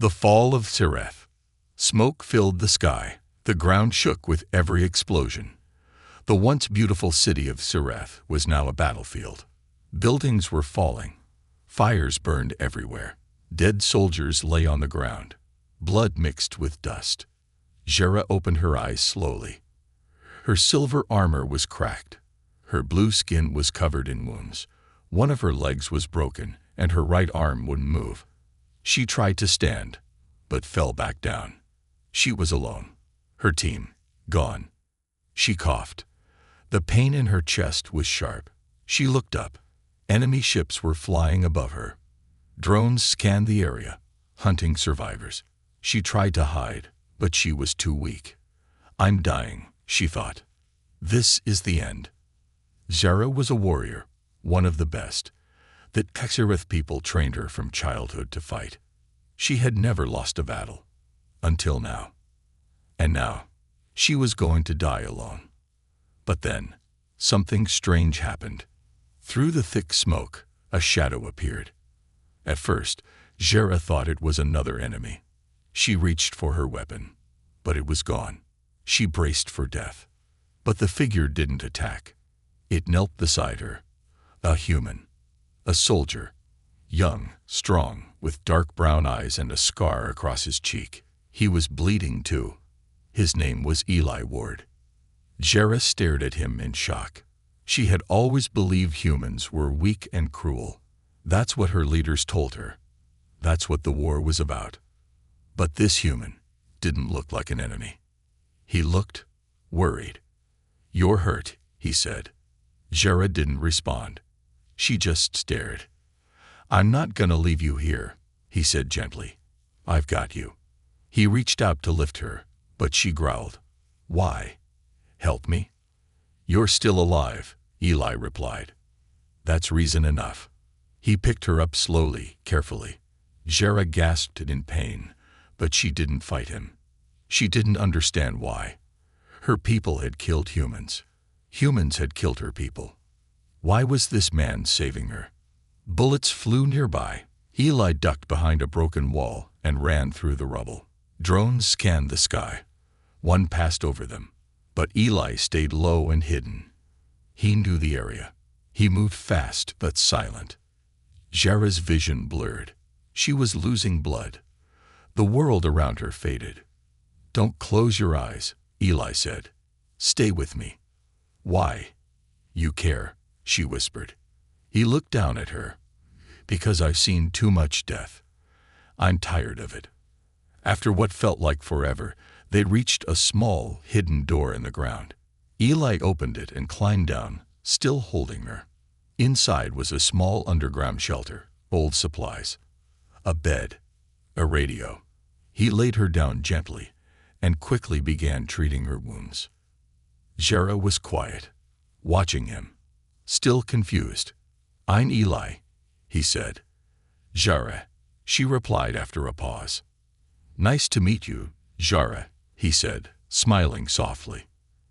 The fall of Sireth. Smoke filled the sky. The ground shook with every explosion. The once beautiful city of Sireth was now a battlefield. Buildings were falling. Fires burned everywhere. Dead soldiers lay on the ground. Blood mixed with dust. Jera opened her eyes slowly. Her silver armor was cracked. Her blue skin was covered in wounds. One of her legs was broken, and her right arm wouldn't move. She tried to stand, but fell back down. She was alone. Her team, gone. She coughed. The pain in her chest was sharp. She looked up. Enemy ships were flying above her. Drones scanned the area, hunting survivors. She tried to hide, but she was too weak. I'm dying, she thought. This is the end. Jera was a warrior, one of the best. The Sireth people trained her from childhood to fight. She had never lost a battle. Until now. And now, she was going to die alone. But then, something strange happened. Through the thick smoke, a shadow appeared. At first, Jera thought it was another enemy. She reached for her weapon, but it was gone. She braced for death. But the figure didn't attack. It knelt beside her. A human. A soldier. Young, strong, with dark brown eyes and a scar across his cheek. He was bleeding too. His name was Eli Ward. Jera stared at him in shock. She had always believed humans were weak and cruel. That's what her leaders told her. That's what the war was about. But this human didn't look like an enemy. He looked worried. "You're hurt," he said. Jera didn't respond. She just stared. "I'm not gonna leave you here," he said gently. "I've got you." He reached out to lift her, but she growled. "Why? Help me?" "You're still alive," Eli replied. "That's reason enough." He picked her up slowly, carefully. Jera gasped in pain, but she didn't fight him. She didn't understand why. Her people had killed humans. Humans had killed her people. Why was this man saving her? Bullets flew nearby. Eli ducked behind a broken wall and ran through the rubble. Drones scanned the sky. One passed over them, but Eli stayed low and hidden. He knew the area. He moved fast but silent. Jera's vision blurred. She was losing blood. The world around her faded. "Don't close your eyes," Eli said. "Stay with me." "Why?" "You care," she whispered. He looked down at her. "Because I've seen too much death. I'm tired of it." After what felt like forever, they reached a small, hidden door in the ground. Eli opened it and climbed down, still holding her. Inside was a small underground shelter, old supplies, a bed, a radio. He laid her down gently and quickly began treating her wounds. Jera was quiet, watching him, still confused. "I'm Eli," he said. "Jera," she replied after a pause. "Nice to meet you, Jera," he said, smiling softly.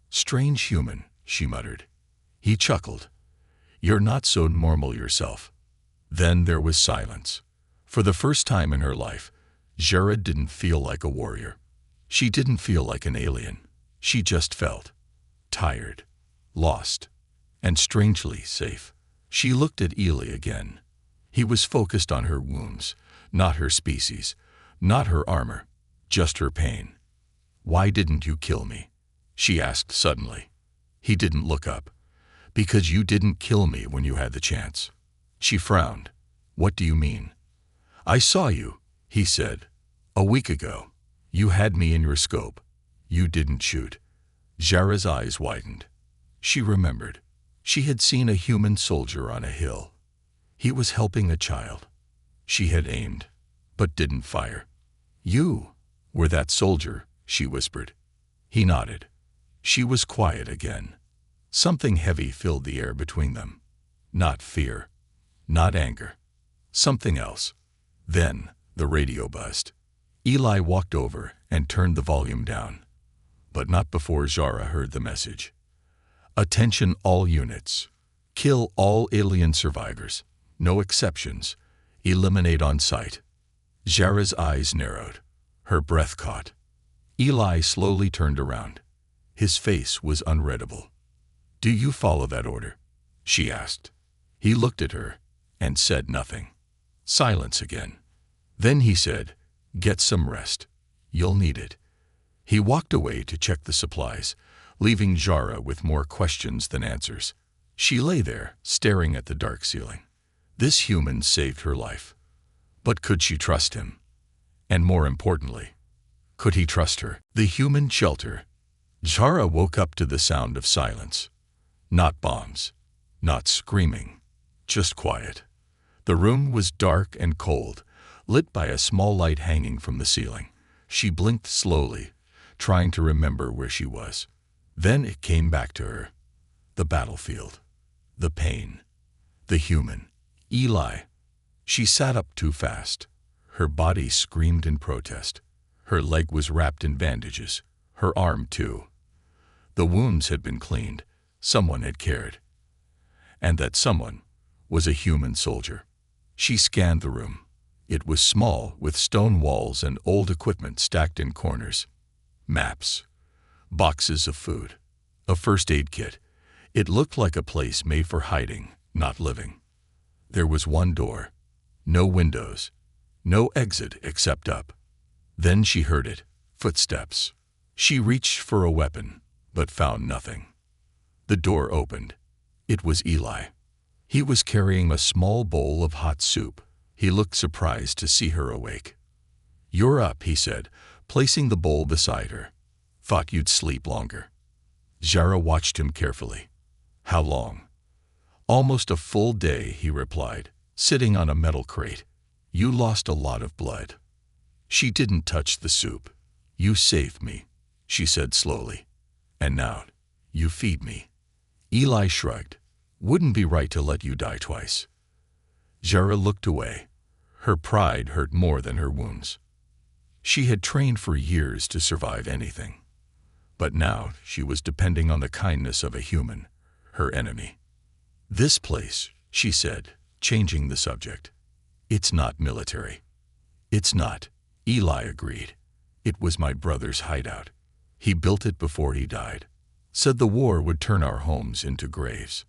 "Strange human," she muttered. He chuckled. "You're not so normal yourself." Then there was silence. For the first time in her life, Jera didn't feel like a warrior. She didn't feel like an alien. She just felt tired, lost, and strangely safe. She looked at Eli again. He was focused on her wounds, not her species, not her armor, just her pain. "Why didn't you kill me?" she asked suddenly. He didn't look up. "Because you didn't kill me when you had the chance." She frowned. "What do you mean?" "I saw you," he said. "A week ago. You had me in your scope. You didn't shoot." Jera's eyes widened. She remembered. She had seen a human soldier on a hill. He was helping a child. She had aimed, but didn't fire. "You were that soldier," she whispered. He nodded. She was quiet again. Something heavy filled the air between them. Not fear, not anger. Something else. Then the radio buzzed. Eli walked over and turned the volume down. But not before Jera heard the message. "Attention all units. Kill all alien survivors. No exceptions. Eliminate on sight." Jara's eyes narrowed. Her breath caught. Eli slowly turned around. His face was unreadable. "Do you follow that order?" she asked. He looked at her and said nothing. Silence again. Then he said, "Get some rest. You'll need it." He walked away to check the supplies, leaving Jara with more questions than answers. She lay there, staring at the dark ceiling. This human saved her life. But could she trust him? And more importantly, could he trust her? The human shelter. Jara woke up to the sound of silence. Not bombs, not screaming, just quiet. The room was dark and cold, lit by a small light hanging from the ceiling. She blinked slowly, trying to remember where she was. Then it came back to her. The battlefield. The pain. The human. Eli. She sat up too fast. Her body screamed in protest. Her leg was wrapped in bandages. Her arm, too. The wounds had been cleaned. Someone had cared. And that someone was a human soldier. She scanned the room. It was small, with stone walls and old equipment stacked in corners. Maps. Boxes of food. A first aid kit. It looked like a place made for hiding, not living. There was one door. No windows. No exit except up. Then she heard it. Footsteps. She reached for a weapon, but found nothing. The door opened. It was Eli. He was carrying a small bowl of hot soup. He looked surprised to see her awake. "You're up," he said, placing the bowl beside her. "Thought you'd sleep longer." Jara watched him carefully. "How long?" "Almost a full day," he replied, sitting on a metal crate. "You lost a lot of blood." She didn't touch the soup. "You saved me," she said slowly. "And now, you feed me." Eli shrugged. "Wouldn't be right to let you die twice." Jara looked away. Her pride hurt more than her wounds. She had trained for years to survive anything. But now she was depending on the kindness of a human, her enemy. "This place," she said, changing the subject. "It's not military." "It's not," Eli agreed. "It was my brother's hideout. He built it before he died. Said the war would turn our homes into graves."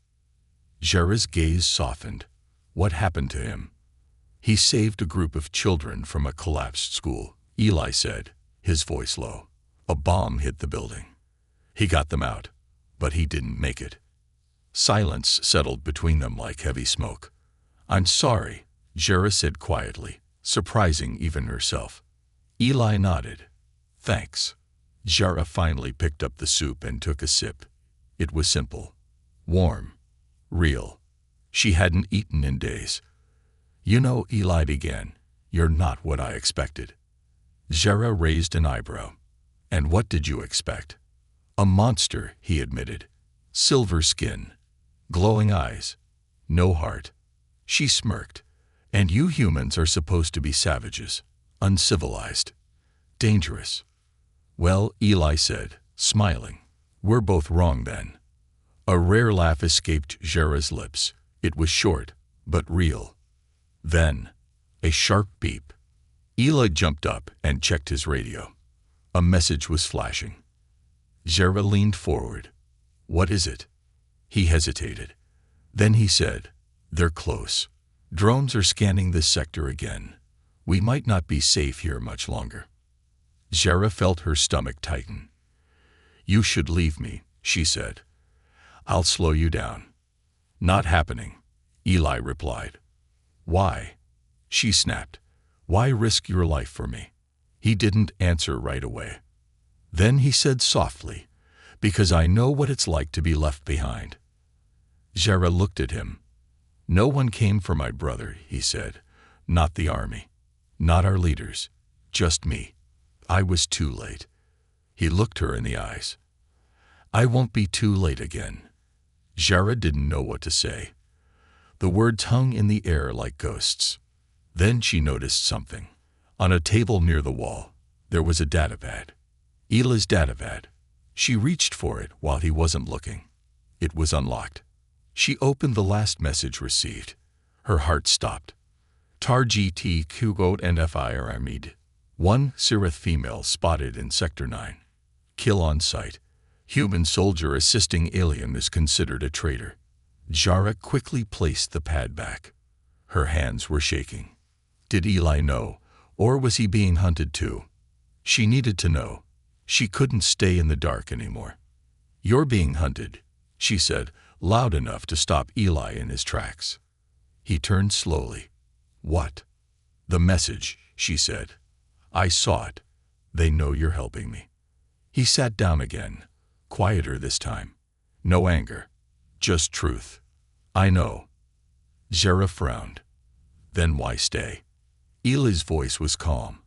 Jara's gaze softened. "What happened to him?" "He saved a group of children from a collapsed school," Eli said, his voice low. "A bomb hit the building. He got them out, but he didn't make it." Silence settled between them like heavy smoke. "I'm sorry," Jara said quietly, surprising even herself. Eli nodded. "Thanks." Jara finally picked up the soup and took a sip. It was simple, warm, real. She hadn't eaten in days. "You know," Eli began, "you're not what I expected." Jara raised an eyebrow. "And what did you expect?" "A monster," he admitted. "Silver skin, glowing eyes, no heart." She smirked. "And you humans are supposed to be savages, uncivilized, dangerous." "Well," Eli said, smiling, "we're both wrong then." A rare laugh escaped Jara's lips. It was short, but real. Then, a sharp beep. Eli jumped up and checked his radio. A message was flashing. Jara leaned forward. "What is it?" He hesitated. Then he said, "They're close. Drones are scanning this sector again. We might not be safe here much longer." Jara felt her stomach tighten. "You should leave me," she said. "I'll slow you down." "Not happening," Eli replied. "Why?" She snapped. "Why risk your life for me?" He didn't answer right away. Then he said softly, "Because I know what it's like to be left behind." Jara looked at him. "No one came for my brother," he said. "Not the army. Not our leaders. Just me. I was too late." He looked her in the eyes. "I won't be too late again." Jara didn't know what to say. The words hung in the air like ghosts. Then she noticed something. On a table near the wall, there was a datapad. Eli's datapad. She reached for it while he wasn't looking. It was unlocked. She opened the last message received. Her heart stopped. Tar-GT Kugot and FIRMID. 1 Sirith female spotted in Sector 9. Kill on sight. Human soldier assisting alien is considered a traitor. Jara quickly placed the pad back. Her hands were shaking. Did Eli know, or was he being hunted too? She needed to know. She couldn't stay in the dark anymore. "You're being hunted," she said, loud enough to stop Eli in his tracks. He turned slowly. "What?" "The message," she said. "I saw it. They know you're helping me." He sat down again, quieter this time. No anger, just truth. "I know." Jara frowned. "Then why stay?" Eli's voice was calm.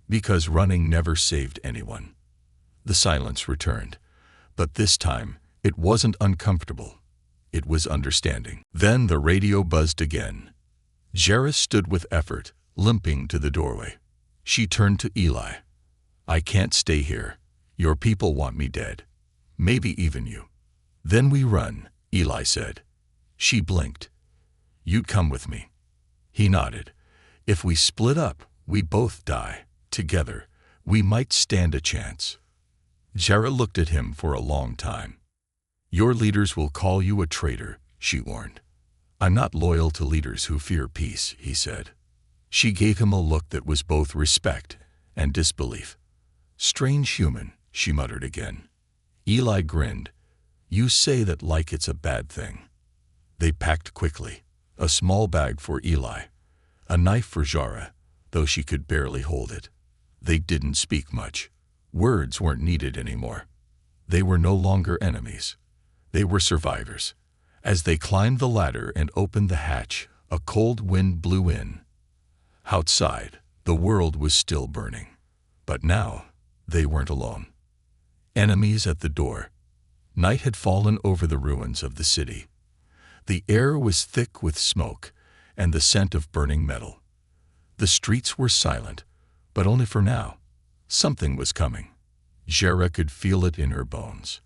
"Because running never saved anyone." The silence returned, but this time it wasn't uncomfortable. It was understanding. Then the radio buzzed again. Jara stood with effort, limping to the doorway. She turned to Eli. "I can't stay here. Your people want me dead. Maybe even you." "Then we run," Eli said. She blinked. "You'd come with me." He nodded. "If we split up, we both die. Together, we might stand a chance." Jara looked at him for a long time. "Your leaders will call you a traitor," she warned. "I'm not loyal to leaders who fear peace," he said. She gave him a look that was both respect and disbelief. "Strange human," she muttered again. Eli grinned. "You say that like it's a bad thing." They packed quickly. A small bag for Eli. A knife for Jara, though she could barely hold it. They didn't speak much. Words weren't needed anymore. They were no longer enemies. They were survivors. As they climbed the ladder and opened the hatch, a cold wind blew in. Outside, the world was still burning. But now, they weren't alone. Enemies at the door. Night had fallen over the ruins of the city. The air was thick with smoke and the scent of burning metal. The streets were silent, but only for now. Something was coming. Jara could feel it in her bones.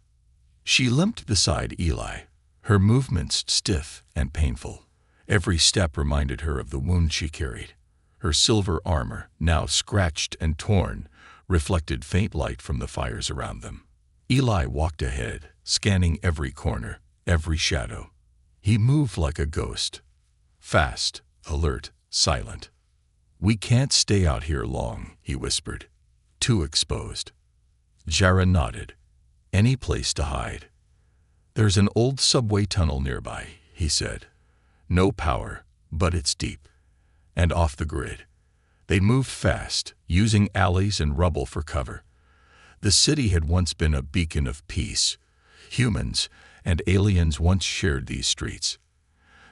She limped beside Eli, her movements stiff and painful. Every step reminded her of the wound she carried. Her silver armor, now scratched and torn, reflected faint light from the fires around them. Eli walked ahead, scanning every corner, every shadow. He moved like a ghost. Fast, alert, silent. "We can't stay out here long," he whispered. "Too exposed." Jara nodded. "Any place to hide." "There's an old subway tunnel nearby," he said. "No power, but it's deep. And off the grid." They moved fast, using alleys and rubble for cover. The city had once been a beacon of peace. Humans and aliens once shared these streets.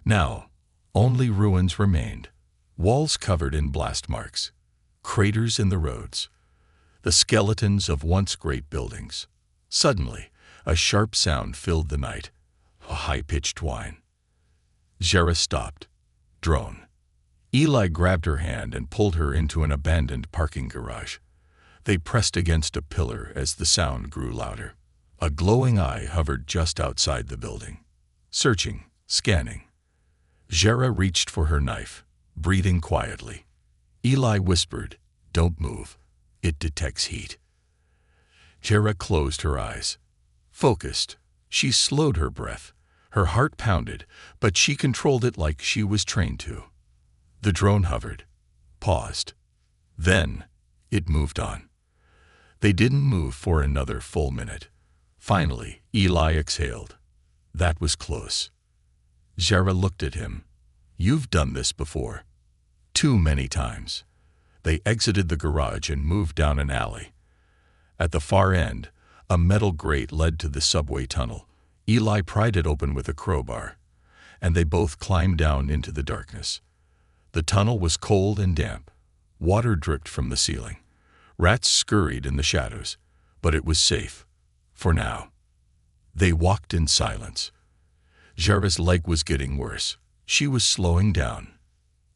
Now, only ruins remained. Walls covered in blast marks. Craters in the roads. The skeletons of once great buildings. Suddenly, a sharp sound filled the night. A high-pitched whine. Jara stopped. Drone. Eli grabbed her hand and pulled her into an abandoned parking garage. They pressed against a pillar as the sound grew louder. A glowing eye hovered just outside the building. Searching, scanning. Jara reached for her knife, breathing quietly. Eli whispered, "Don't move. It detects heat." Jara closed her eyes. Focused, she slowed her breath. Her heart pounded, but she controlled it like she was trained to. The drone hovered, paused. Then, it moved on. They didn't move for another full minute. Finally, Eli exhaled. That was close. Jara looked at him. "You've done this before." "Too many times." They exited the garage and moved down an alley. At the far end, a metal grate led to the subway tunnel. Eli pried it open with a crowbar, and they both climbed down into the darkness. The tunnel was cold and damp. Water dripped from the ceiling. Rats scurried in the shadows, but it was safe. For now. They walked in silence. Jara's leg was getting worse. She was slowing down.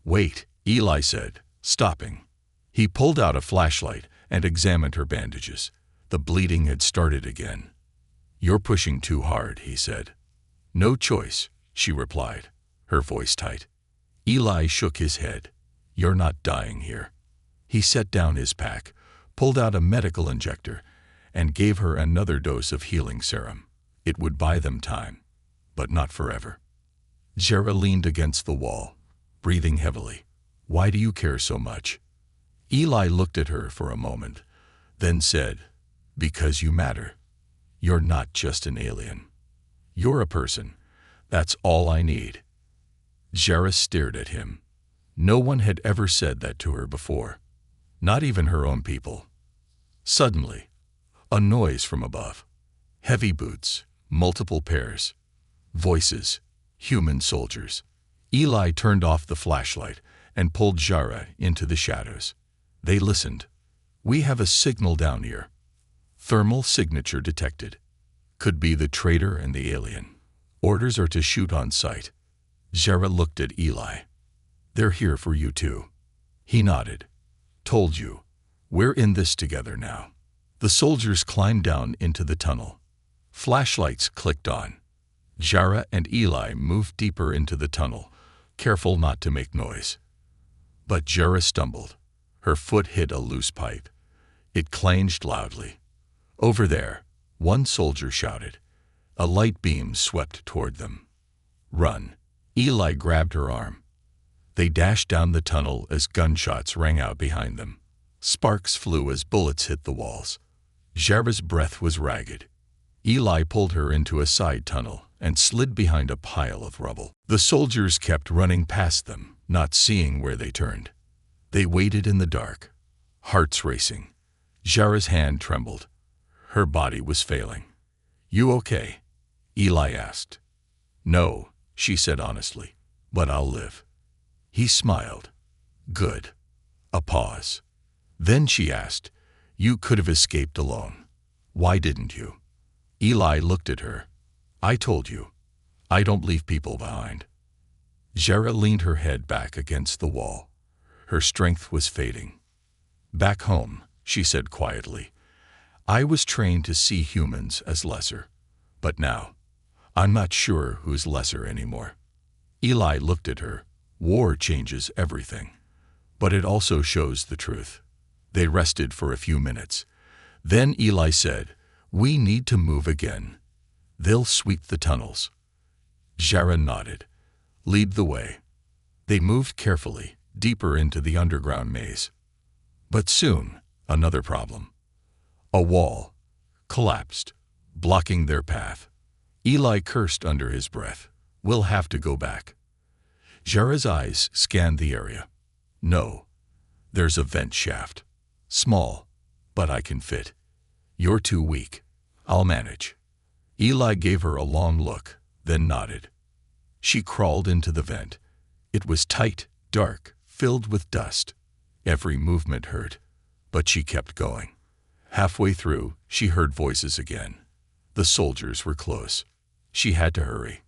"Wait," Eli said, stopping. He pulled out a flashlight and examined her bandages. The bleeding had started again. "You're pushing too hard," he said. "No choice," she replied, her voice tight. Eli shook his head. You're not dying here." He set down his pack, pulled out a medical injector, and gave her another dose of healing serum. It would buy them time, but not forever. Jera leaned against the wall, breathing heavily. "Why do you care so much?" Eli looked at her for a moment, then said, "Because you matter. You're not just an alien. You're a person. That's all I need." Jera stared at him. No one had ever said that to her before, not even her own people. Suddenly, a noise from above. Heavy boots, multiple pairs. Voices, human soldiers. Eli turned off the flashlight and pulled Jera into the shadows. They listened. "We have a signal down here. Thermal signature detected. Could be the traitor and the alien. Orders are to shoot on sight." Jera looked at Eli. "They're here for you too." He nodded. "Told you. We're in this together now." The soldiers climbed down into the tunnel. Flashlights clicked on. Jera and Eli moved deeper into the tunnel, careful not to make noise. But Jera stumbled. Her foot hit a loose pipe. It clanged loudly. "Over there," one soldier shouted. A light beam swept toward them. "Run." Eli grabbed her arm. They dashed down the tunnel as gunshots rang out behind them. Sparks flew as bullets hit the walls. Jera's breath was ragged. Eli pulled her into a side tunnel and slid behind a pile of rubble. The soldiers kept running past them, not seeing where they turned. They waited in the dark, hearts racing. Jera's hand trembled. Her body was failing. "You okay?" Eli asked. "No," she said honestly, "but I'll live." He smiled. "Good." A pause. Then she asked, "You could have escaped alone. Why didn't you?" Eli looked at her. "I told you. I don't leave people behind." Jera leaned her head back against the wall. Her strength was fading. "Back home," she said quietly, "I was trained to see humans as lesser. But now, I'm not sure who's lesser anymore." Eli looked at her. "War changes everything. But it also shows the truth." They rested for a few minutes. Then Eli said, "We need to move again. They'll sweep the tunnels." Jera nodded. "Lead the way." They moved carefully, deeper into the underground maze. But soon, another problem. A wall collapsed, blocking their path. Eli cursed under his breath. "We'll have to go back." Jera's eyes scanned the area. "No. There's a vent shaft. Small, but I can fit. You're too weak. I'll manage." Eli gave her a long look, then nodded. She crawled into the vent. It was tight, dark, filled with dust. Every movement hurt, but she kept going. Halfway through, she heard voices again. The soldiers were close. She had to hurry.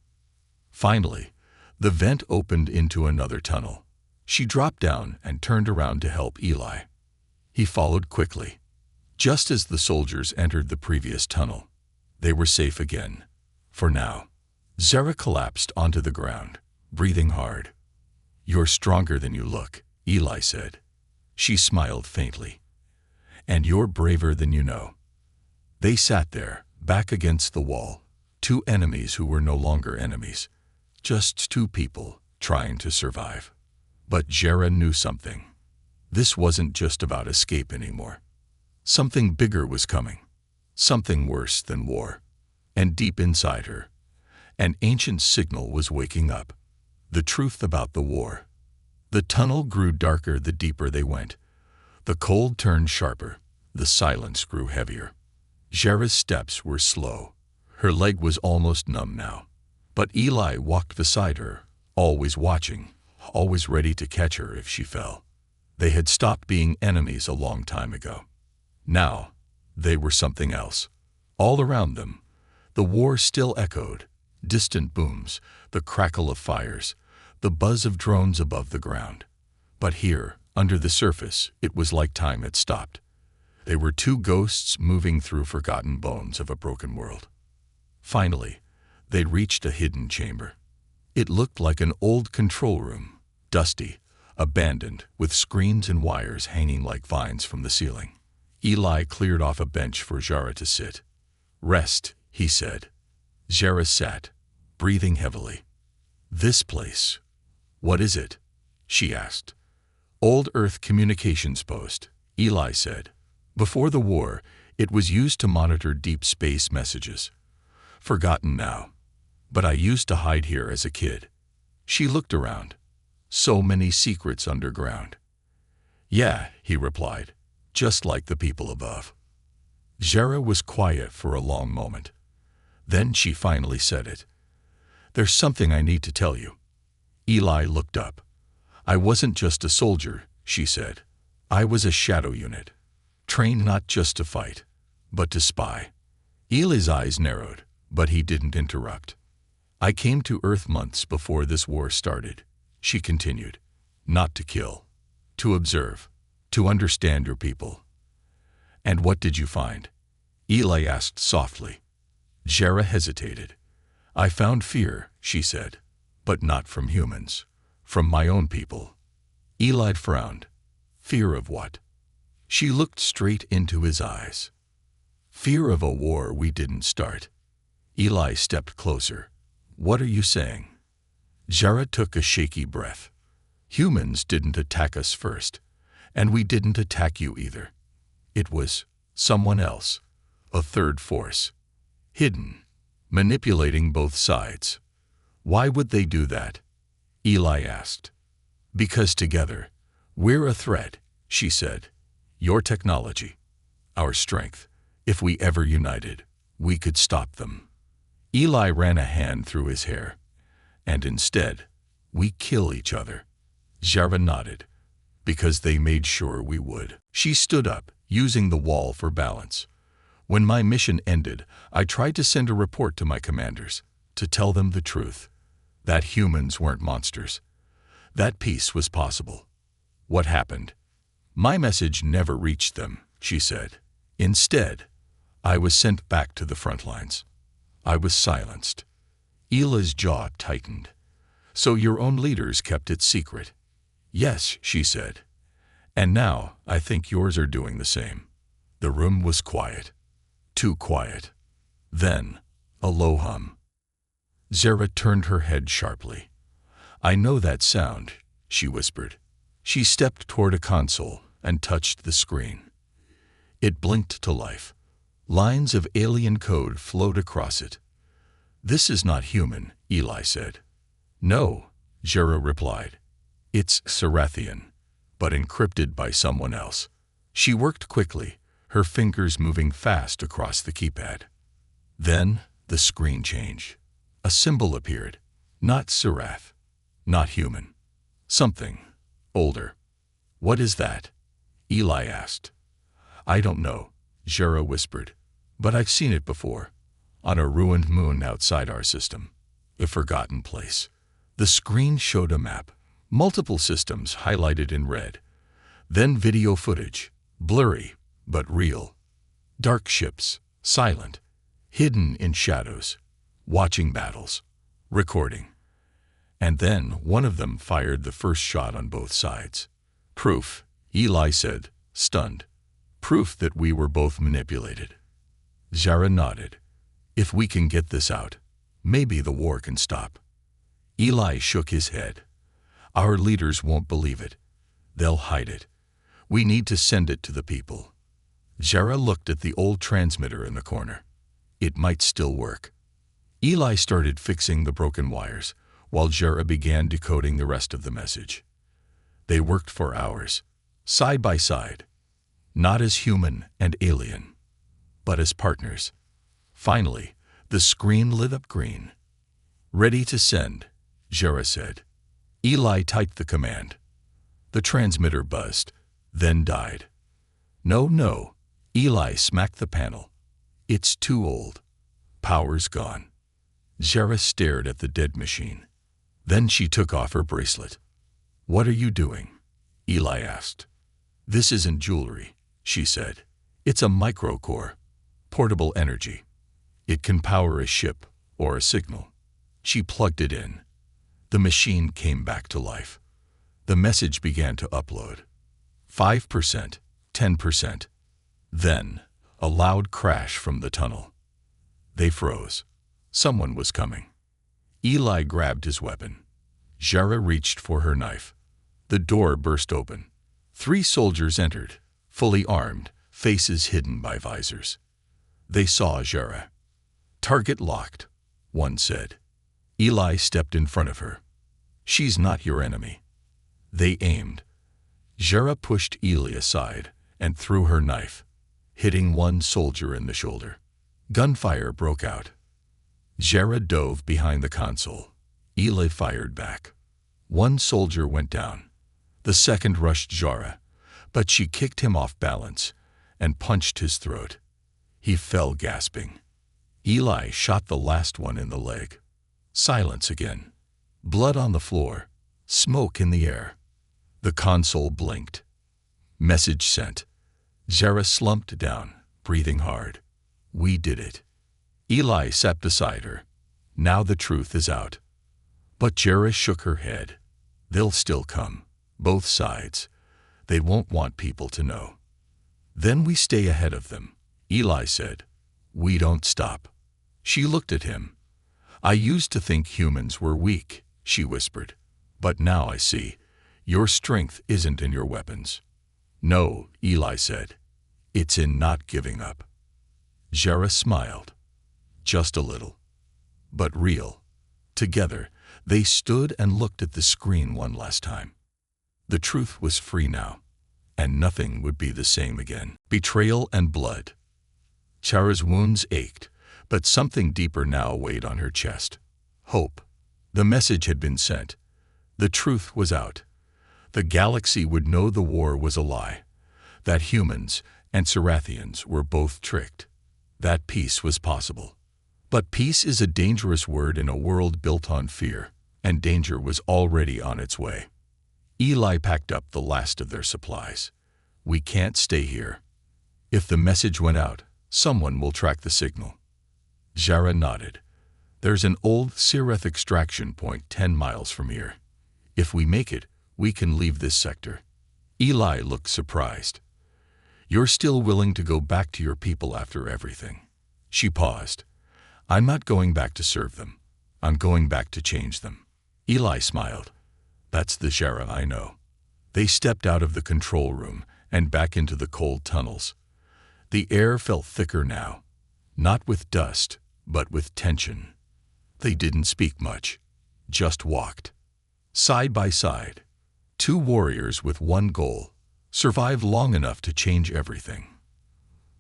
Finally, the vent opened into another tunnel. She dropped down and turned around to help Eli. He followed quickly. Just as the soldiers entered the previous tunnel, they were safe again. For now. Jera collapsed onto the ground, breathing hard. "You're stronger than you look," Eli said. She smiled faintly. "And you're braver than you know." They sat there, back against the wall, two enemies who were no longer enemies, just two people trying to survive. But Jera knew something. This wasn't just about escape anymore. Something bigger was coming, something worse than war. And deep inside her, an ancient signal was waking up. The truth about the war. The tunnel grew darker the deeper they went. The cold turned sharper. The silence grew heavier. Jera's steps were slow. Her leg was almost numb now. But Eli walked beside her, always watching, always ready to catch her if she fell. They had stopped being enemies a long time ago. Now, they were something else. All around them, the war still echoed. Distant booms, the crackle of fires, the buzz of drones above the ground. But here, under the surface, it was like time had stopped. They were two ghosts moving through forgotten bones of a broken world. Finally, they reached a hidden chamber. It looked like an old control room, dusty, abandoned, with screens and wires hanging like vines from the ceiling. Eli cleared off a bench for Jara to sit. "Rest," he said. Jara sat, breathing heavily. "This place, what is it?" she asked. "Old Earth communications post," Eli said. "Before the war, it was used to monitor deep space messages. Forgotten now. But I used to hide here as a kid." She looked around. So many secrets underground. "Yeah," he replied, "just like the people above." Jara was quiet for a long moment. Then she finally said it. "There's something I need to tell you." Eli looked up. "I wasn't just a soldier," she said. "I was a shadow unit, trained not just to fight, but to spy." Eli's eyes narrowed, but he didn't interrupt. "I came to Earth months before this war started," she continued. "Not to kill, to observe, to understand your people." "And what did you find?" Eli asked softly. Jara hesitated. "I found fear," she said, "but not from humans, from my own people." Eli frowned. "Fear of what?" She looked straight into his eyes. "Fear of a war we didn't start." Eli stepped closer. "What are you saying?" Jara took a shaky breath. "Humans didn't attack us first, and we didn't attack you either. It was someone else, a third force, hidden, manipulating both sides." "Why would they do that?" Eli asked. "Because together, we're a threat," she said. "Your technology, our strength. If we ever united, we could stop them." Eli ran a hand through his hair. "And instead, we kill each other." Jara nodded. "Because they made sure we would." She stood up, using the wall for balance. "When my mission ended, I tried to send a report to my commanders, to tell them the truth, that humans weren't monsters, that peace was possible." "What happened?" "My message never reached them," she said. "Instead, I was sent back to the front lines. I was silenced." Eli's jaw tightened. "So your own leaders kept it secret?" "Yes," she said. "And now I think yours are doing the same." The room was quiet. Too quiet. Then, a low hum. Zara turned her head sharply. "I know that sound," she whispered. She stepped toward a console and touched the screen. It blinked to life. Lines of alien code flowed across it. "This is not human," Eli said. "No," Jara replied. "It's Sarathian, but encrypted by someone else." She worked quickly, her fingers moving fast across the keypad. Then the screen changed. A symbol appeared. Not Sarath. Not human. Something older. "What is that?" Eli asked. "I don't know," Jara whispered. "But I've seen it before. On a ruined moon outside our system. A forgotten place." The screen showed a map. Multiple systems highlighted in red. Then video footage. Blurry, but real. Dark ships, silent, hidden in shadows, watching battles, recording. And then one of them fired the first shot on both sides. "Proof," Eli said, stunned. "Proof that we were both manipulated." Jara nodded. "If we can get this out, maybe the war can stop." Eli shook his head. "Our leaders won't believe it. They'll hide it. We need to send it to the people." Jara looked at the old transmitter in the corner. It might still work. Eli started fixing the broken wires, while Jara began decoding the rest of the message. They worked for hours, side by side, not as human and alien, but as partners. Finally, the screen lit up green. "Ready to send," Jara said. Eli typed the command. The transmitter buzzed, then died. "No, no," Eli smacked the panel. "It's too old. Power's gone." Jara stared at the dead machine. Then she took off her bracelet. "What are you doing?" Eli asked. "This isn't jewelry," she said. "It's a microcore, portable energy. It can power a ship or a signal." She plugged it in. The machine came back to life. The message began to upload. 5%, 10%. Then, a loud crash from the tunnel. They froze. Someone was coming. Eli grabbed his weapon. Jara reached for her knife. The door burst open. 3 soldiers entered, fully armed, faces hidden by visors. They saw Jara. "Target locked," one said. Eli stepped in front of her. "She's not your enemy." They aimed. Jara pushed Eli aside and threw her knife, hitting one soldier in the shoulder. Gunfire broke out. Jara dove behind the console. Eli fired back. One soldier went down. The second rushed Jara, but she kicked him off balance and punched his throat. He fell gasping. Eli shot the last one in the leg. Silence again. Blood on the floor. Smoke in the air. The console blinked. Message sent. Jara slumped down, breathing hard. "We did it." Eli sat beside her. "Now the truth is out." But Jara shook her head. "They'll still come. Both sides. They won't want people to know." "Then we stay ahead of them," Eli said. "We don't stop." She looked at him. "I used to think humans were weak," she whispered. "But now I see. Your strength isn't in your weapons." "No," Eli said. "It's in not giving up." Jara smiled. Just a little. But real. Together, they stood and looked at the screen one last time. The truth was free now, and nothing would be the same again. Betrayal and blood. Jara's wounds ached, but something deeper now weighed on her chest. Hope. The message had been sent. The truth was out. The galaxy would know the war was a lie, that humans and Sarathians were both tricked, that peace was possible. But peace is a dangerous word in a world built on fear, and danger was already on its way. Eli packed up the last of their supplies. "We can't stay here. If the message went out, someone will track the signal." Jara nodded. "There's an old Sireth extraction point 10 miles from here. If we make it, we can leave this sector." Eli looked surprised. "You're still willing to go back to your people after everything?" She paused. "I'm not going back to serve them. I'm going back to change them." Eli smiled. "That's the Jara I know." They stepped out of the control room and back into the cold tunnels. The air felt thicker now, not with dust, but with tension. They didn't speak much, just walked. Side by side, 2 warriors with one goal, survived long enough to change everything.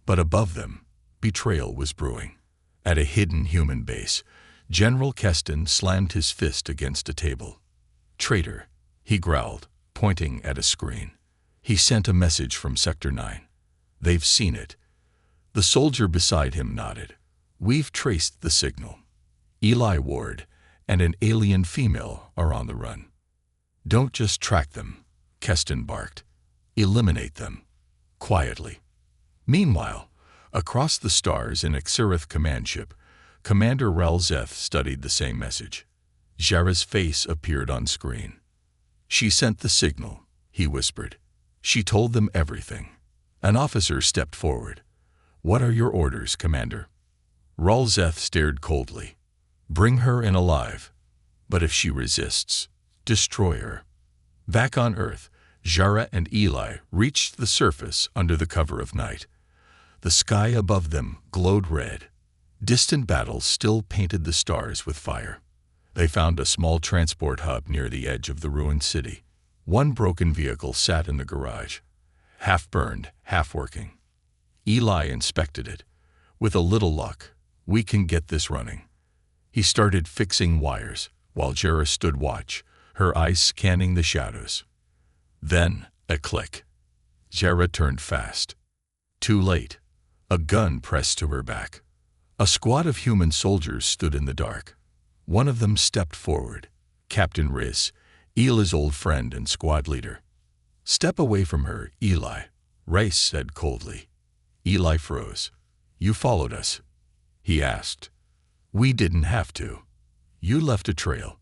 But above them, betrayal was brewing. At a hidden human base, General Keston slammed his fist against a table. "Traitor," he growled, pointing at a screen. He sent a message from Sector 9. "They've seen it." The soldier beside him nodded. "We've traced the signal. Eli Ward and an alien female are on the run." "Don't just track them," Keston barked. "Eliminate them. Quietly." Meanwhile, across the stars in Xereth command ship, Commander Ralzeth studied the same message. Jara's face appeared on screen. "She sent the signal," he whispered. "She told them everything." An officer stepped forward. "What are your orders, Commander?" Ralzeth stared coldly. "Bring her in alive. But if she resists, destroy her." Back on Earth, Jara and Eli reached the surface under the cover of night. The sky above them glowed red. Distant battles still painted the stars with fire. They found a small transport hub near the edge of the ruined city. One broken vehicle sat in the garage, half burned, half working. Eli inspected it. "With a little luck, we can get this running." He started fixing wires, while Jara stood watch, her eyes scanning the shadows. Then, a click. Jara turned fast. Too late. A gun pressed to her back. A squad of human soldiers stood in the dark. One of them stepped forward. Captain Riz, Eli's old friend and squad leader. "Step away from her, Eli," Rice said coldly. Eli froze. "You followed us?" he asked. "We didn't have to. You left a trail."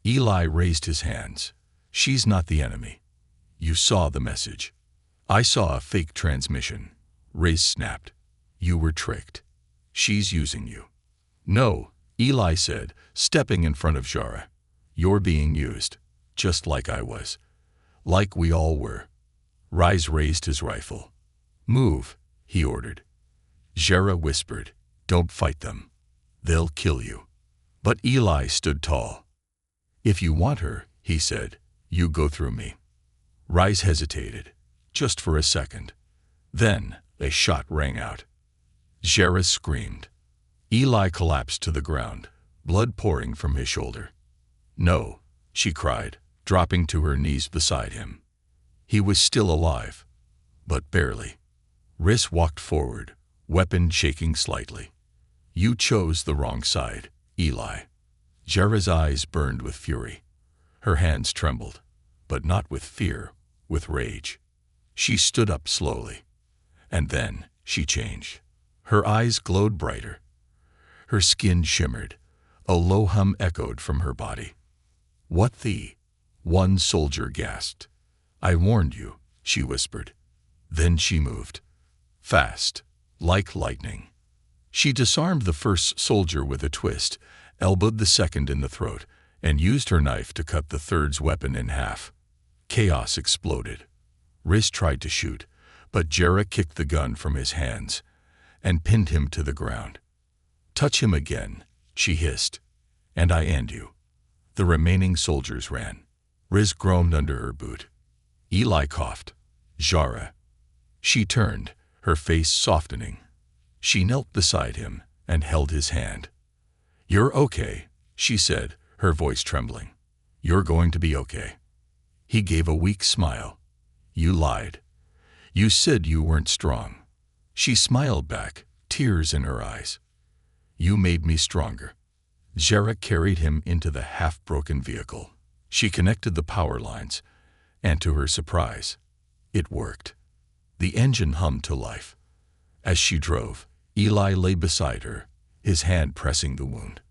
Eli raised his hands. She's not the enemy. You saw the message. I saw a fake transmission. Riz snapped. You were tricked. She's using you. No, Eli said, stepping in front of Jara. You're being used, just like I was. Like we all were. Riz raised his rifle. Move, he ordered. Jara whispered, don't fight them. They'll kill you. But Eli stood tall. If you want her, he said, you go through me. Riz hesitated, just for a second. Then a shot rang out. Jara screamed. Eli collapsed to the ground, blood pouring from his shoulder. No, she cried, dropping to her knees beside him. He was still alive, but barely. Riz walked forward, weapon shaking slightly. You chose the wrong side, Eli. Jara's eyes burned with fury. Her hands trembled, but not with fear, with rage. She stood up slowly. And then she changed. Her eyes glowed brighter. Her skin shimmered. A low hum echoed from her body. What the? One soldier gasped. I warned you, she whispered. Then she moved. Fast, like lightning. She disarmed the first soldier with a twist, elbowed the second in the throat, and used her knife to cut the third's weapon in half. Chaos exploded. Riz tried to shoot, but Jara kicked the gun from his hands and pinned him to the ground. Touch him again, she hissed, and I end you. The remaining soldiers ran. Riz groaned under her boot. Eli coughed. Jara. She turned, her face softening. She knelt beside him and held his hand. You're okay, she said, her voice trembling. You're going to be okay. He gave a weak smile. You lied. You said you weren't strong. She smiled back, tears in her eyes. You made me stronger. Jara carried him into the half-broken vehicle. She connected the power lines, and to her surprise, it worked. The engine hummed to life. As she drove, Eli lay beside her, his hand pressing the wound.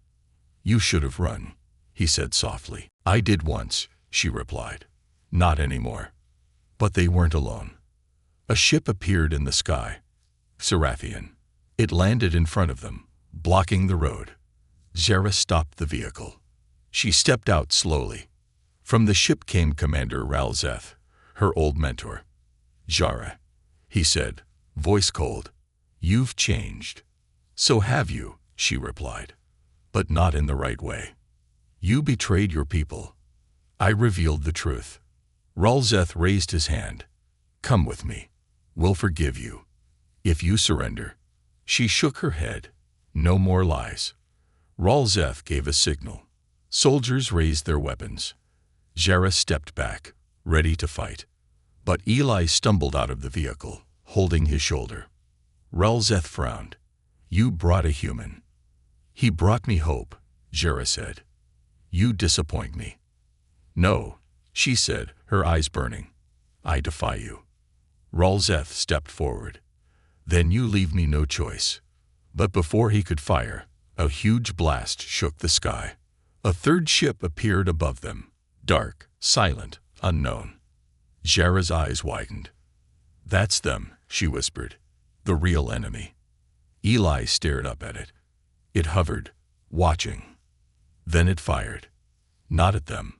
You should have run, he said softly. I did once, she replied. Not anymore. But they weren't alone. A ship appeared in the sky. Sarathian. It landed in front of them, blocking the road. Jara stopped the vehicle. She stepped out slowly. From the ship came Commander Ralzeth, her old mentor. Jara, he said, voice cold. You've changed. So have you, she replied. But not in the right way. You betrayed your people. I revealed the truth. Ralzeth raised his hand. Come with me. We'll forgive you. If you surrender. She shook her head. No more lies. Ralzeth gave a signal. Soldiers raised their weapons. Jara stepped back, ready to fight. But Eli stumbled out of the vehicle, holding his shoulder. Ralzeth frowned. You brought a human. He brought me hope, Jara said. You disappoint me. No, she said, her eyes burning. I defy you. Ralzeth stepped forward. Then you leave me no choice. But before he could fire, a huge blast shook the sky. A third ship appeared above them, dark, silent, unknown. Jara's eyes widened. That's them, she whispered. The real enemy. Eli stared up at it. It hovered, watching. Then it fired. Not at them,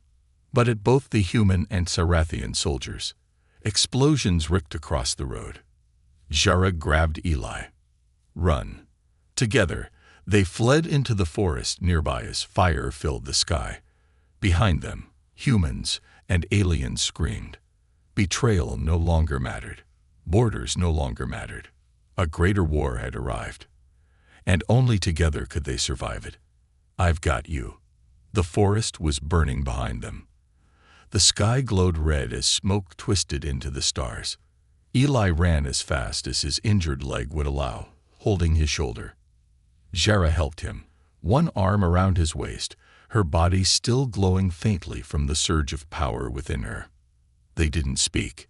but at both the human and Sarathian soldiers. Explosions ripped across the road. Jara grabbed Eli. Run. Together, they fled into the forest nearby as fire filled the sky. Behind them, humans and aliens screamed. Betrayal no longer mattered. Borders no longer mattered. A greater war had arrived. And only together could they survive it. I've got you. The forest was burning behind them. The sky glowed red as smoke twisted into the stars. Eli ran as fast as his injured leg would allow, holding his shoulder. Jara helped him, one arm around his waist, her body still glowing faintly from the surge of power within her. They didn't speak.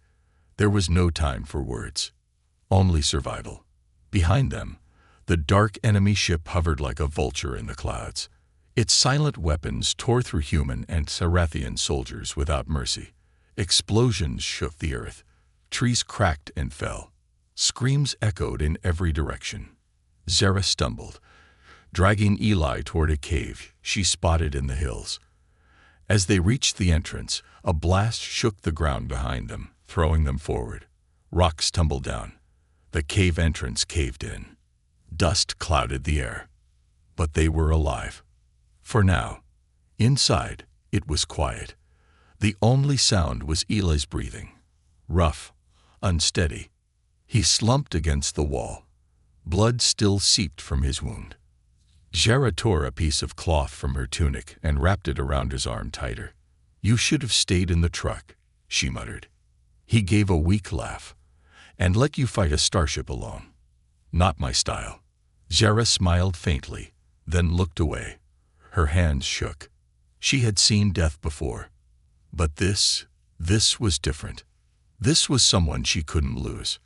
There was no time for words. Only survival. Behind them, the dark enemy ship hovered like a vulture in the clouds. Its silent weapons tore through human and Sarathian soldiers without mercy. Explosions shook the earth. Trees cracked and fell. Screams echoed in every direction. Zara stumbled, dragging Eli toward a cave she spotted in the hills. As they reached the entrance, a blast shook the ground behind them, throwing them forward. Rocks tumbled down. The cave entrance caved in. Dust clouded the air. But they were alive. For now. Inside, it was quiet. The only sound was Eli's breathing. Rough, unsteady. He slumped against the wall. Blood still seeped from his wound. Zara tore a piece of cloth from her tunic and wrapped it around his arm tighter. "You should have stayed in the truck," she muttered. He gave a weak laugh. "And let you fight a starship alone. Not my style." Zara smiled faintly, then looked away. Her hands shook. She had seen death before. But this was different. This was someone she couldn't lose.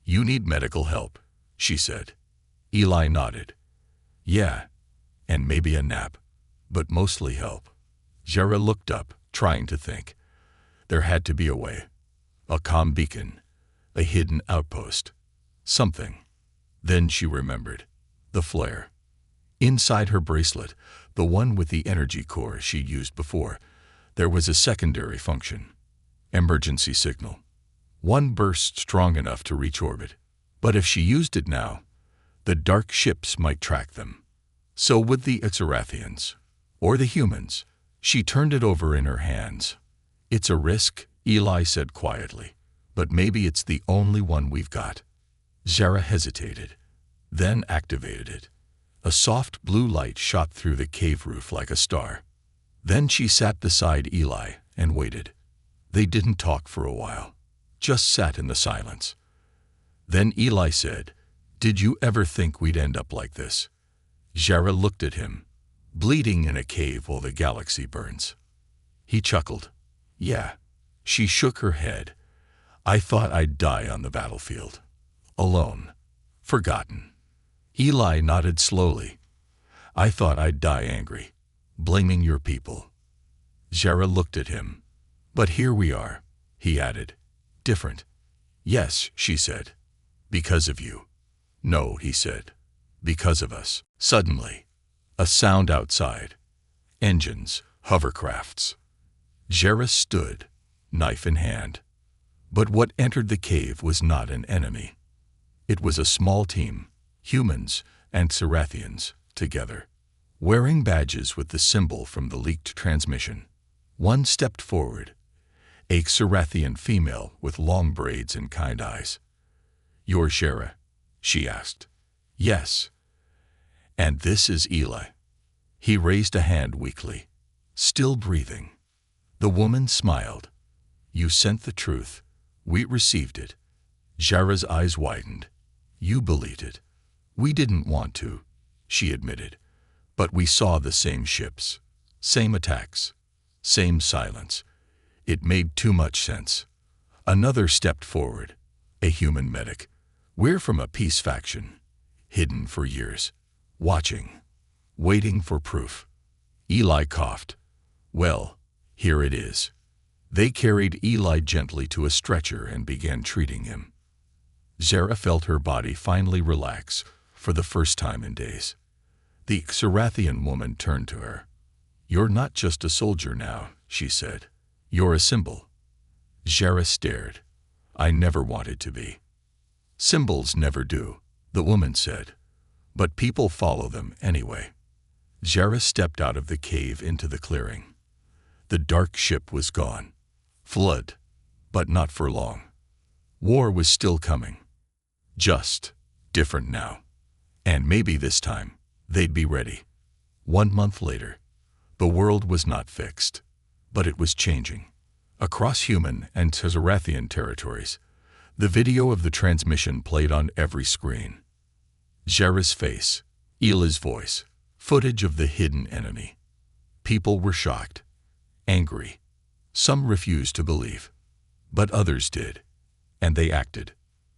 "You need medical help," she said. Eli nodded. "Yeah, and maybe a nap, but mostly help." Zara looked up, trying to think. There had to be a way. A comm beacon. A hidden outpost. Something. Then she remembered. The flare. Inside her bracelet, the one with the energy core she'd used before, there was a secondary function. Emergency signal. One burst strong enough to reach orbit. But if she used it now, the dark ships might track them. So would the Sarathians. Or the humans. She turned it over in her hands. "It's a risk," Eli said quietly. "But maybe it's the only one we've got." Zara hesitated, then activated it. A soft blue light shot through the cave roof like a star. Then she sat beside Eli and waited. They didn't talk for a while, just sat in the silence. Then Eli said, "Did you ever think we'd end up like this?" Zara looked at him, bleeding in a cave while the galaxy burns. He chuckled. "Yeah." She shook her head. "I thought I'd die on the battlefield. Alone. Forgotten." Eli nodded slowly. "I thought I'd die angry, blaming your people." Zara looked at him. "But here we are," he added. "Different." "Yes," she said. "Because of you." "No," he said. "Because of us." Suddenly, a sound outside. Engines, hovercrafts. Zara stood, knife in hand. But what entered the cave was not an enemy. It was a small team, humans and Sarathians, together, wearing badges with the symbol from the leaked transmission. One stepped forward, a Sarathian female with long braids and kind eyes. "You're Zara?" she asked. "Yes." "And this is Eli." He raised a hand weakly, still breathing. The woman smiled. "You sent the truth. We received it." Zara's eyes widened. "You believed it. We didn't want to," she admitted. "But we saw the same ships, same attacks, same silence. It made too much sense." Another stepped forward, a human medic. "We're from a peace faction, hidden for years, watching, waiting for proof." Eli coughed. "Well, here it is." They carried Eli gently to a stretcher and began treating him. Zara felt her body finally relax for the first time in days. The Sarathian woman turned to her. "You're not just a soldier now," she said. "You're a symbol." Zara stared. "I never wanted to be." "Symbols never do," the woman said. "But people follow them anyway." Zara stepped out of the cave into the clearing. The dark ship was gone. Flood, but not for long. War was still coming. Just different now. And maybe this time, they'd be ready. 1 month later, the world was not fixed, but it was changing. Across human and Sarathian territories, the video of the transmission played on every screen. Zara's face, Eli's voice, footage of the hidden enemy. People were shocked, angry. Some refused to believe, but others did, and they acted.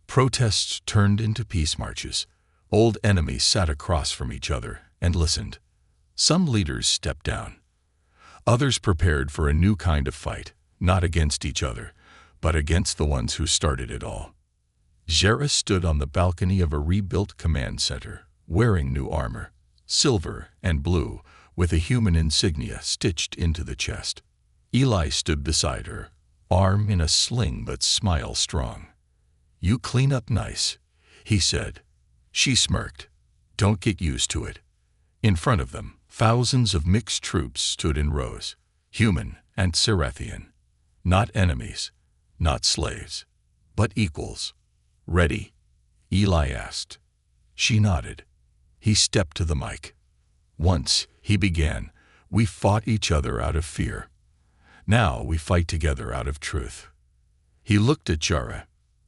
Protests turned into peace marches. Old enemies sat across from each other and listened. Some leaders stepped down. Others prepared for a new kind of fight, not against each other, but against the ones who started it all. Zhera stood on the balcony of a rebuilt command center, wearing new armor, silver and blue, with a human insignia stitched into the chest. Eli stood beside her, arm in a sling but smile strong. "You clean up nice," he said. She smirked. "Don't get used to it." In front of them, thousands of mixed troops stood in rows, human and Cirathian. Not enemies, not slaves, but equals. "Ready?" Eli asked. She nodded. He stepped to the mic. "Once," he began, "we fought each other out of fear. Now we fight together out of truth." He looked at Zhera.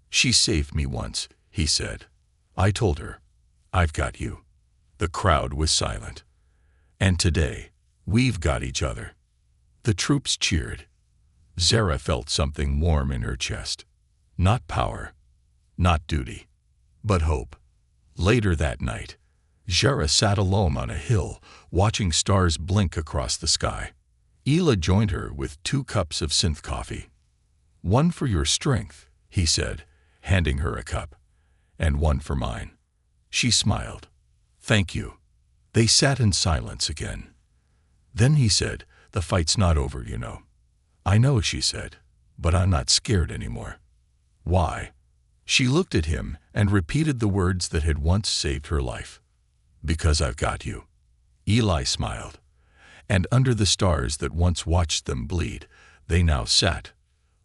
"She saved me once," he said. "I told her, 'I've got you.'" The crowd was silent. "And today, we've got each other." The troops cheered. Zhera felt something warm in her chest. Not power, not duty, but hope. Later that night, Zhera sat alone on a hill, watching stars blink across the sky. Ela joined her with 2 cups of synth coffee. "One for your strength," he said, handing her a cup, "and one for mine." She smiled. "Thank you." They sat in silence again. Then he said, "The fight's not over, you know." "I know," she said, "but I'm not scared anymore." "Why?" She looked at him and repeated the words that had once saved her life. "Because I've got you." Eli smiled. And under the stars that once watched them bleed, they now sat,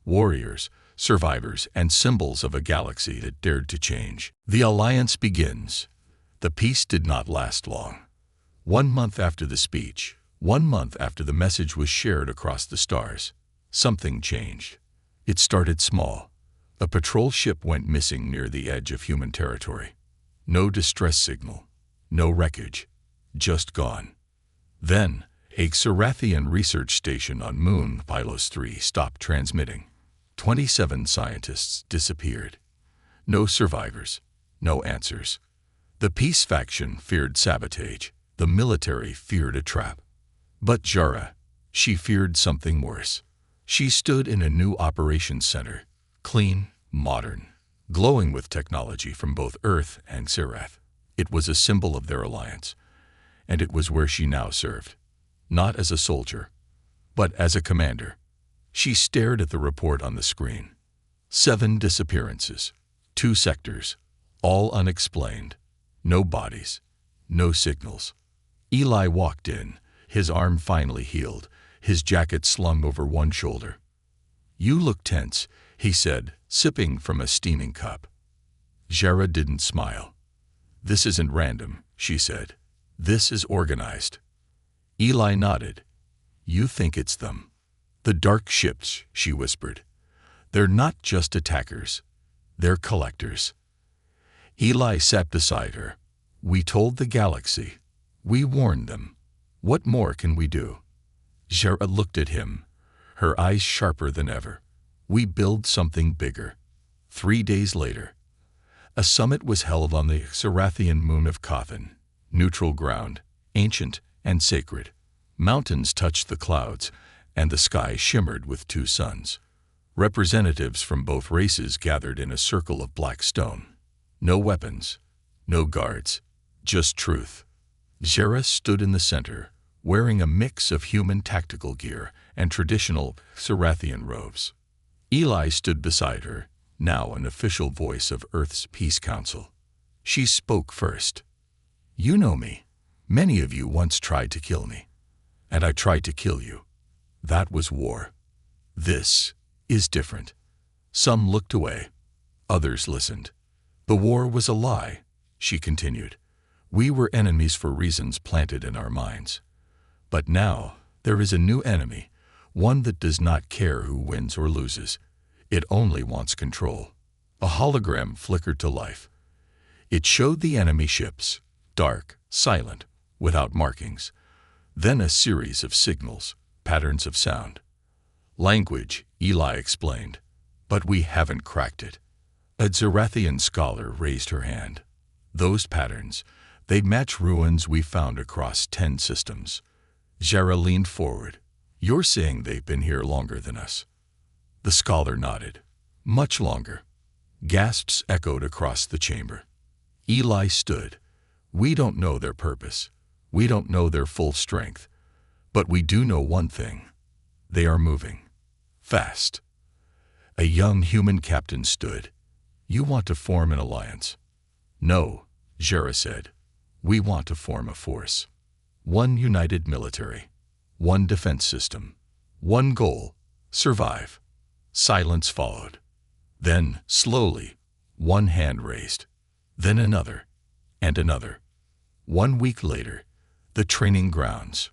warriors, survivors, and symbols of a galaxy that dared to change. The alliance begins. The peace did not last long. 1 month after the speech, 1 month after the message was shared across the stars, something changed. It started small. A patrol ship went missing near the edge of human territory. No distress signal, no wreckage, just gone. Then, a Cirathian research station on Moon Pylos 3 stopped transmitting. 27 scientists disappeared. No survivors, no answers. The peace faction feared sabotage. The military feared a trap. But Zhera, she feared something worse. She stood in a new operations center, clean, modern, glowing with technology from both Earth and Sirath. It was a symbol of their alliance, and it was where she now served. Not as a soldier, but as a commander. She stared at the report on the screen. 7 disappearances, 2 sectors, all unexplained. No bodies, no signals. Eli walked in, his arm finally healed, his jacket slung over one shoulder. "You look tense," he said, sipping from a steaming cup. Zhera didn't smile. "This isn't random," she said. "This is organized." Eli nodded. "You think it's them." "The dark ships," she whispered. "They're not just attackers. They're collectors." Eli sat beside her. "We told the galaxy. We warned them. What more can we do?" Zhera looked at him, her eyes sharper than ever. "We build something bigger." 3 days later, a summit was held on the Cirathian moon of Kothan, neutral ground, ancient and sacred. Mountains touched the clouds, and the sky shimmered with 2 suns. Representatives from both races gathered in a circle of black stone. No weapons, no guards, just truth. Zhera stood in the center, wearing a mix of human tactical gear and traditional Cirathian robes. Eli stood beside her, now an official voice of Earth's Peace Council. She spoke first. "You know me. Many of you once tried to kill me. And I tried to kill you. That was war. This is different." Some looked away. Others listened. "The war was a lie," she continued. "We were enemies for reasons planted in our minds. But now there is a new enemy, one that does not care who wins or loses. It only wants control." A hologram flickered to life. It showed the enemy ships, dark, silent, without markings. Then a series of signals, patterns of sound. "Language," Eli explained, "but we haven't cracked it." A Cirathian scholar raised her hand. "Those patterns, They match ruins we found across 10 systems. Jera leaned forward. You're saying they've been here longer than us? The scholar nodded. Much longer. Gasps echoed across the chamber. Eli stood. We don't know their purpose. We don't know their full strength. But we do know one thing. They are moving. Fast. A young human captain stood. You want to form an alliance? No, Jera said. We want to form a force. One united military. One defense system. One goal. Survive. Silence followed. Then, slowly, one hand raised. Then another. And another. 1 week later, the training grounds.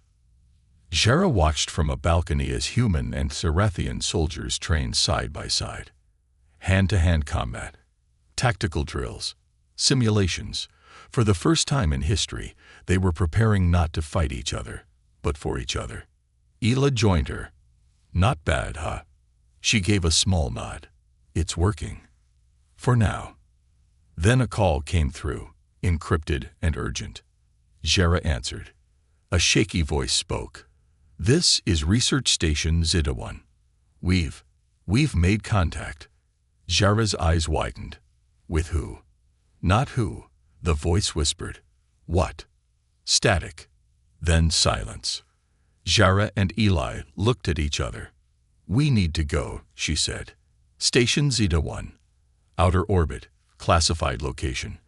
Jera watched from a balcony as human and Cerathian soldiers trained side by side. Hand-to-hand combat. Tactical drills. Simulations. For the first time in history, they were preparing not to fight each other, but for each other. Ela joined her. Not bad, huh? She gave a small nod. It's working. For now. Then a call came through, encrypted and urgent. Jera answered. A shaky voice spoke. This is Research Station Zeta-1. We've made contact. Jera's eyes widened. With who? Not who, the voice whispered. What? Static. Then silence. Jera and Eli looked at each other. We need to go, she said. Station Zeta-1. Outer orbit. Classified location.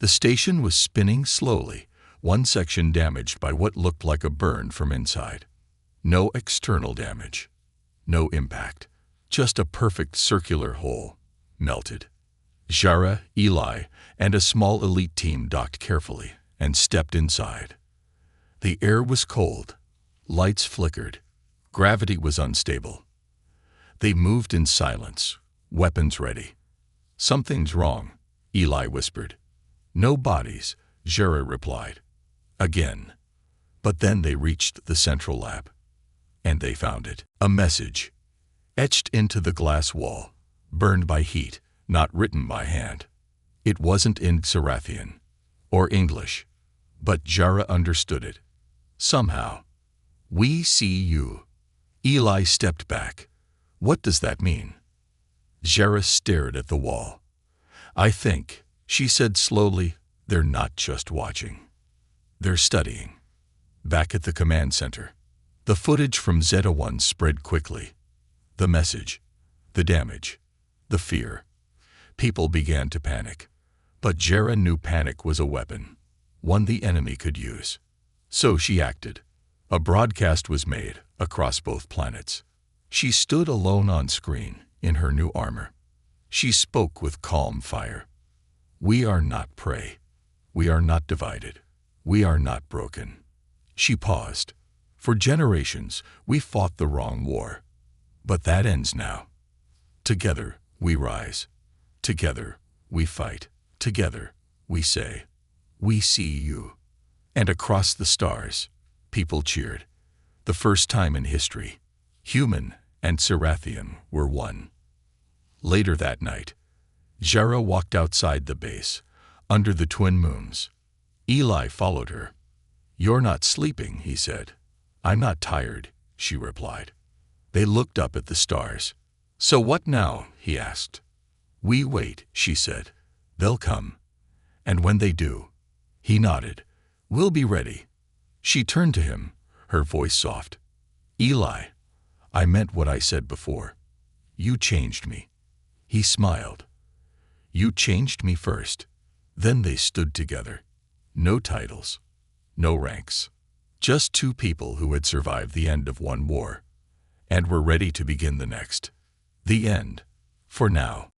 The station was spinning slowly, one section damaged by what looked like a burn from inside. No external damage. No impact. Just a perfect circular hole. Melted. Jera, Eli, and a small elite team docked carefully and stepped inside. The air was cold. Lights flickered. Gravity was unstable. They moved in silence, weapons ready. Something's wrong, Eli whispered. No bodies, Jera replied. Again. But then they reached the central lab. And they found it. A message. Etched into the glass wall. Burned by heat, not written by hand. It wasn't in Cerathian. Or English. But Jera understood it. Somehow. We see you. Eli stepped back. What does that mean? Jera stared at the wall. I think, she said slowly, they're not just watching. They're studying. Back at the command center. The footage from Zeta-1 spread quickly. The message. The damage. The fear. People began to panic. But Jera knew panic was a weapon. One the enemy could use. So she acted. A broadcast was made, across both planets. She stood alone on screen, in her new armor. She spoke with calm fire. We are not prey. We are not divided. We are not broken. She paused. For generations, we fought the wrong war. But that ends now. Together, we rise. Together, we fight. Together, we say, we see you. And across the stars, people cheered. The first time in history, human and Cerathian were one. Later that night, Jera walked outside the base, under the twin moons. Eli followed her. You're not sleeping, he said. I'm not tired, she replied. They looked up at the stars. So what now, he asked. We wait, she said. They'll come. And when they do, he nodded. We'll be ready. She turned to him, her voice soft. Eli, I meant what I said before. You changed me. He smiled. You changed me first. Then they stood together. No titles. No ranks. Just two people who had survived the end of one war. And were ready to begin the next. The end. For now.